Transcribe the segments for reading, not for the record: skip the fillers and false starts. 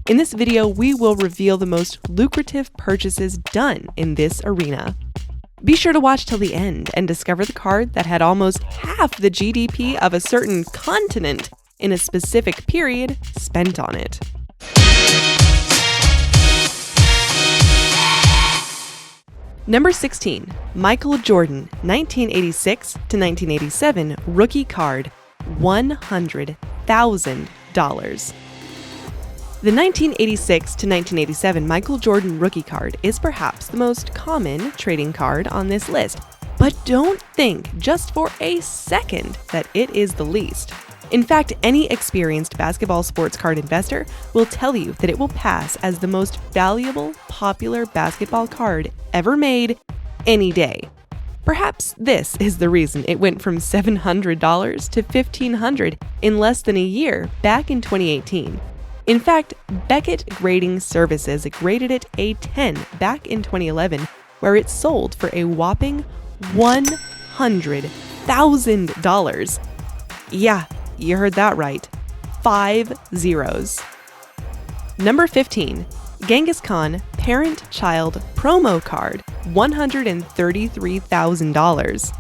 In this video, we will reveal the most lucrative purchases done in this arena. Be sure to watch till the end and discover the card that had almost half the GDP of a certain continent in a specific period spent on it. Number 16, Michael Jordan, 1986 to 1987 rookie card, $100,000. The 1986 to 1987 Michael Jordan rookie card is perhaps the most common trading card on this list, but don't think just for a second that it is the least. In fact, any experienced basketball sports card investor will tell you that it will pass as the most valuable, popular basketball card ever made any day. Perhaps this is the reason it went from $700 to $1,500 in less than a year back in 2018. In fact, Beckett Grading Services graded it a 10 back in 2011, where it sold for a whopping $100,000. Yeah, you heard that right. 5 zeros. Number 15, Genghis Khan Parent-Child Promo Card, $133,000.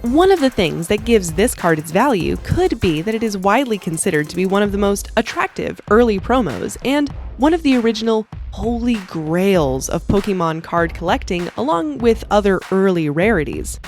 One of the things that gives this card its value could be that it is widely considered to be one of the most attractive early promos and one of the original holy grails of Pokemon card collecting, along with other early rarities.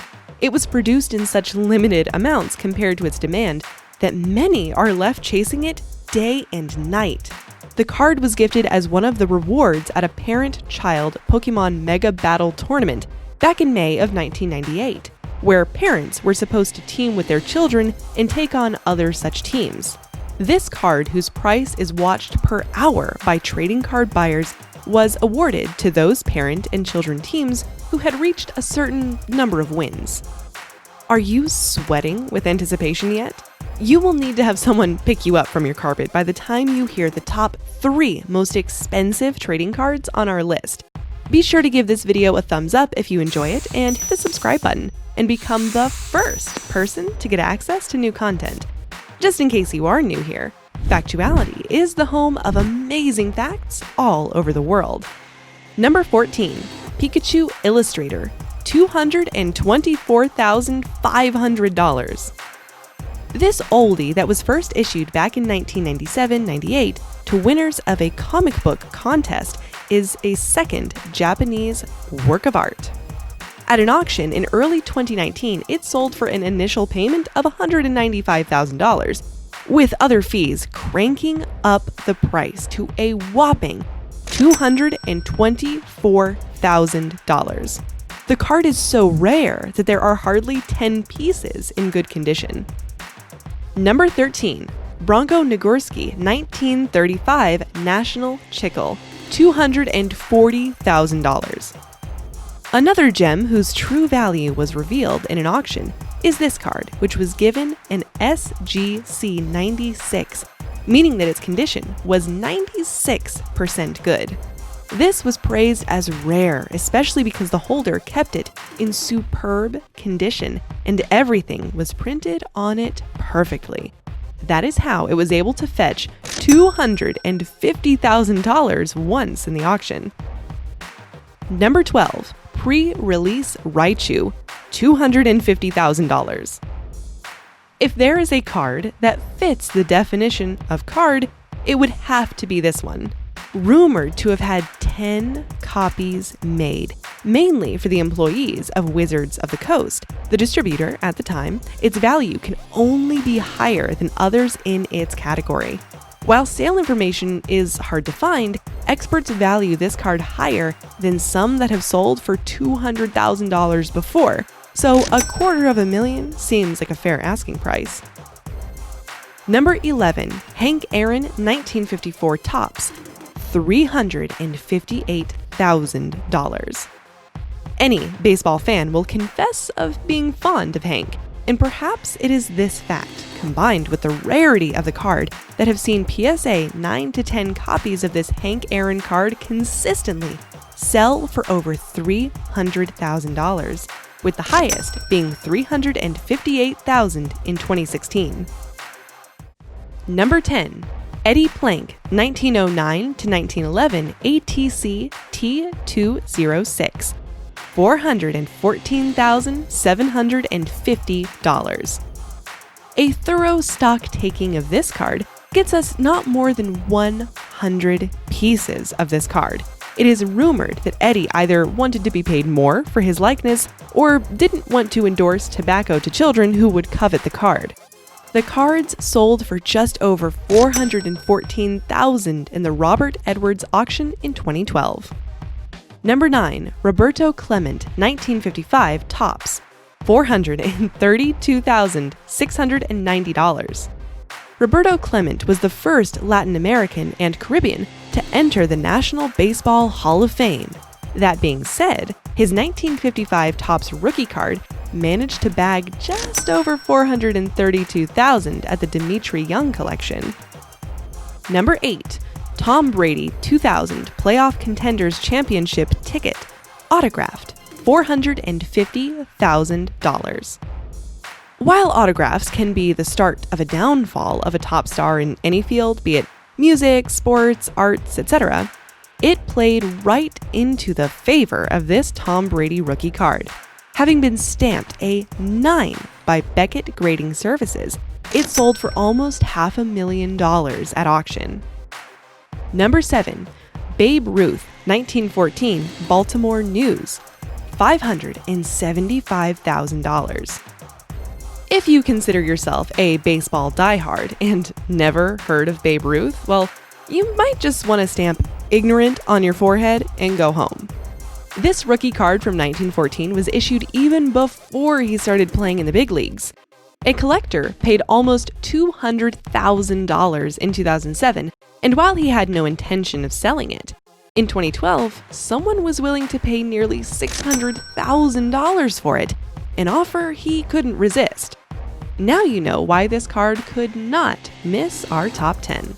It was produced in such limited amounts compared to its demand that many are left chasing it day and night. The card was gifted as one of the rewards at a parent-child Pokemon Mega Battle Tournament back in May of 1998, where parents were supposed to team with their children and take on other such teams. This card, whose price is watched per hour by trading card buyers, was awarded to those parent and children teams who had reached a certain number of wins. Are you sweating with anticipation yet? You will need to have someone pick you up from your carpet by the time you hear the top 3 most expensive trading cards on our list. Be sure to give this video a thumbs up if you enjoy it and hit the subscribe button and become the first person to get access to new content. Just in case you are new here, Factuality is the home of amazing facts all over the world. Number 14, Pikachu Illustrator, $224,500. This oldie that was first issued back in 1997-98 to winners of a comic book contest is a second Japanese work of art. At an auction in early 2019, it sold for an initial payment of $195,000, with other fees cranking up the price to a whopping $224,000. The card is so rare that there are hardly 10 pieces in good condition. Number 13, Bronco Nagorski 1935 National Chickel, $240,000. Another gem whose true value was revealed in an auction is this card, which was given an SGC 96, meaning that its condition was 96% good. This was praised as rare, especially because the holder kept it in superb condition and everything was printed on it perfectly. That is how it was able to fetch $250,000 once in the auction. Number 12, Prerelease Raichu, $250,000. If there is a card that fits the definition of card, it would have to be this one. Rumored to have had 10 copies made, mainly for the employees of Wizards of the Coast, the distributor at the time, its value can only be higher than others in its category. While sale information is hard to find, experts value this card higher than some that have sold for $200,000 before, so $250,000 seems like a fair asking price. Number 11, Hank Aaron 1954 Topps, $358,000. Any baseball fan will confess of being fond of Hank, and perhaps it is this fact, combined with the rarity of the card, that have seen PSA 9 to 10 copies of this Hank Aaron card consistently sell for over $300,000, with the highest being $358,000 in 2016. Number 10, Eddie Plank, 1909 to 1911 ATC T206, $414,750. A thorough stock taking of this card gets us not more than 100 pieces of this card. It is rumored that Eddie either wanted to be paid more for his likeness or didn't want to endorse tobacco to children who would covet the card. The cards sold for just over $414,000 in the Robert Edwards auction in 2012. Number 9. Roberto Clemente, 1955 Topps, $432,690. Roberto Clemente was the first Latin American and Caribbean to enter the National Baseball Hall of Fame. That being said, his 1955 Topps rookie card managed to bag just over $432,000 at the Dimitri Young collection. Number 8. Tom Brady 2000 Playoff Contenders Championship ticket, autographed, $450,000. While autographs can be the start of a downfall of a top star in any field, be it music, sports, arts, etc., it played right into the favor of this Tom Brady rookie card. Having been stamped a 9 by Beckett Grading Services, it sold for almost $500,000 at auction. Number 7. Babe Ruth, 1914 Baltimore News, $575,000. If you consider yourself a baseball diehard and never heard of Babe Ruth, well, you might just want to stamp ignorant on your forehead and go home. This rookie card from 1914 was issued even before he started playing in the big leagues. A collector paid almost $200,000 in 2007, and while he had no intention of selling it, in 2012, someone was willing to pay nearly $600,000 for it, an offer he couldn't resist. Now you know why this card could not miss our top 10.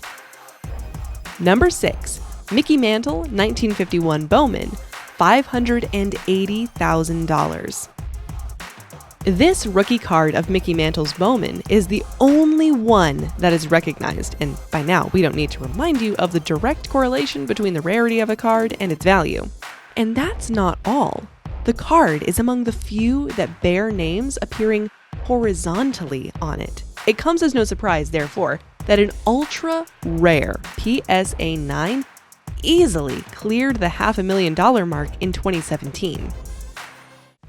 Number 6. Mickey Mantle, 1951 Bowman, $580,000. This rookie card of Mickey Mantle's Bowman is the only one that is recognized, and by now we don't need to remind you of the direct correlation between the rarity of a card and its value. And that's not all. The card is among the few that bear names appearing horizontally on it. It comes as no surprise, therefore, that an ultra-rare PSA 9 easily cleared the $500,000 mark in 2017.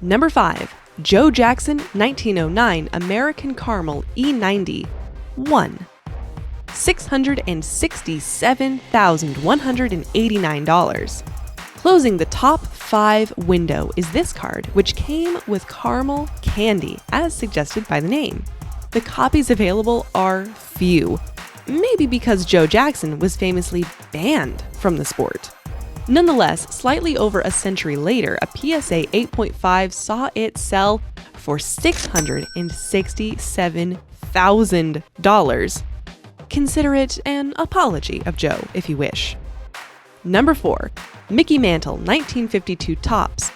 Number 5. Joe Jackson 1909 American Caramel E90 1. $667,189. Closing the top 5 window is this card, which came with caramel candy, as suggested by the name. The copies available are few, maybe because Joe Jackson was famously banned from the sport. Nonetheless, slightly over a century later, a PSA 8.5 saw it sell for $667,000. Consider it an apology of Joe, if you wish. Number 4. Mickey Mantle 1952 Topps,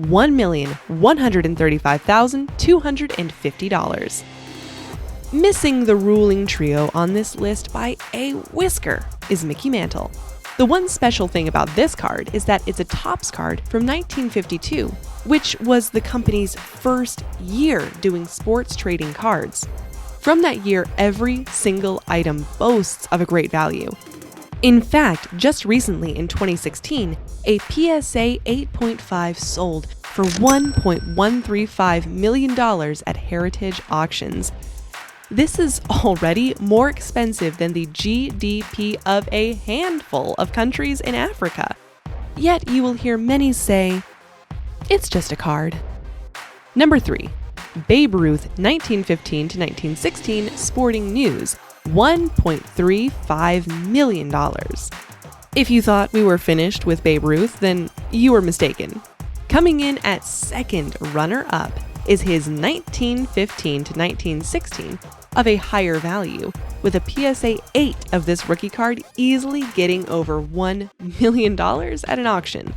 $1,135,250. Missing the ruling trio on this list by a whisker is Mickey Mantle. The one special thing about this card is that it's a Topps card from 1952, which was the company's first year doing sports trading cards. From that year, every single item boasts of a great value. In fact, just recently in 2016, a PSA 8.5 sold for $1.135 million at Heritage Auctions. This is already more expensive than the GDP of a handful of countries in Africa. Yet you will hear many say, it's just a card. Number 3. Babe Ruth 1915 to 1916 Sporting News, $1.35 million. If you thought we were finished with Babe Ruth, then you were mistaken. Coming in at second runner-up is his 1915 to 1916 of a higher value, with a PSA 8 of this rookie card easily getting over $1 million at an auction.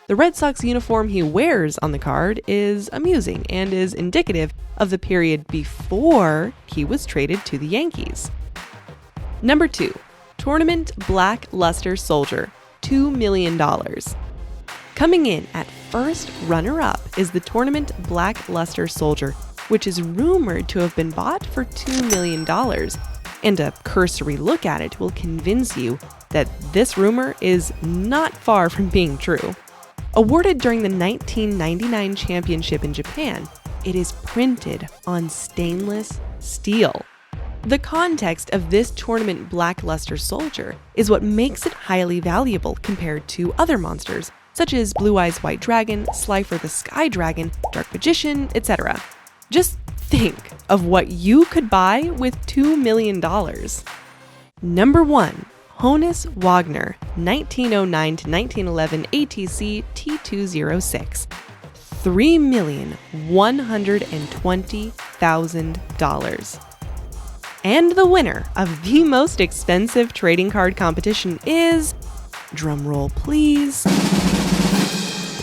The Red Sox uniform he wears on the card is amusing and is indicative of the period before he was traded to the Yankees. Number 2. Tournament Black Luster Soldier, $2 million. Coming in at first runner-up is the Tournament Black Luster Soldier, which is rumored to have been bought for $2 million. And a cursory look at it will convince you that this rumor is not far from being true. Awarded during the 1999 championship in Japan, it is printed on stainless steel. The context of this Tournament Black Luster Soldier is what makes it highly valuable compared to other monsters, such as Blue Eyes White Dragon, Slifer the Sky Dragon, Dark Magician, etc. Just think of what you could buy with $2 million. Number 1. Honus Wagner, 1909 to 1911 ATC T206, $3,120,000. And the winner of the most expensive trading card competition is, drumroll please,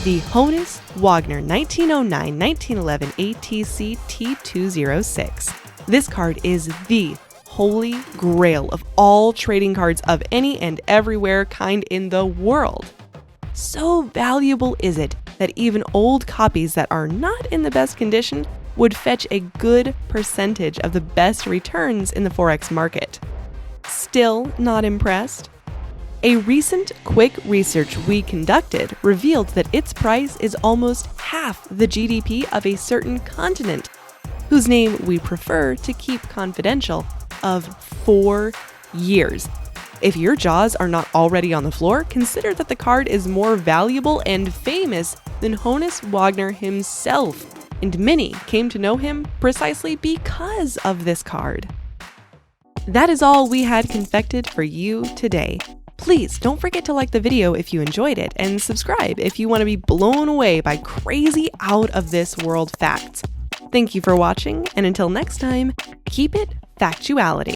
the Honus Wagner 1909-1911 ATC T206. This card is the holy grail of all trading cards of any and everywhere kind in the world. So valuable is it that even old copies that are not in the best condition would fetch a good percentage of the best returns in the forex market. Still not impressed? A recent quick research we conducted revealed that its price is almost half the GDP of a certain continent, whose name we prefer to keep confidential, of 4 years. If your jaws are not already on the floor, consider that the card is more valuable and famous than Honus Wagner himself, and many came to know him precisely because of this card. That is all we had confected for you today. Please don't forget to like the video if you enjoyed it, and subscribe if you want to be blown away by crazy out-of-this-world facts. Thank you for watching, and until next time, keep it factuality.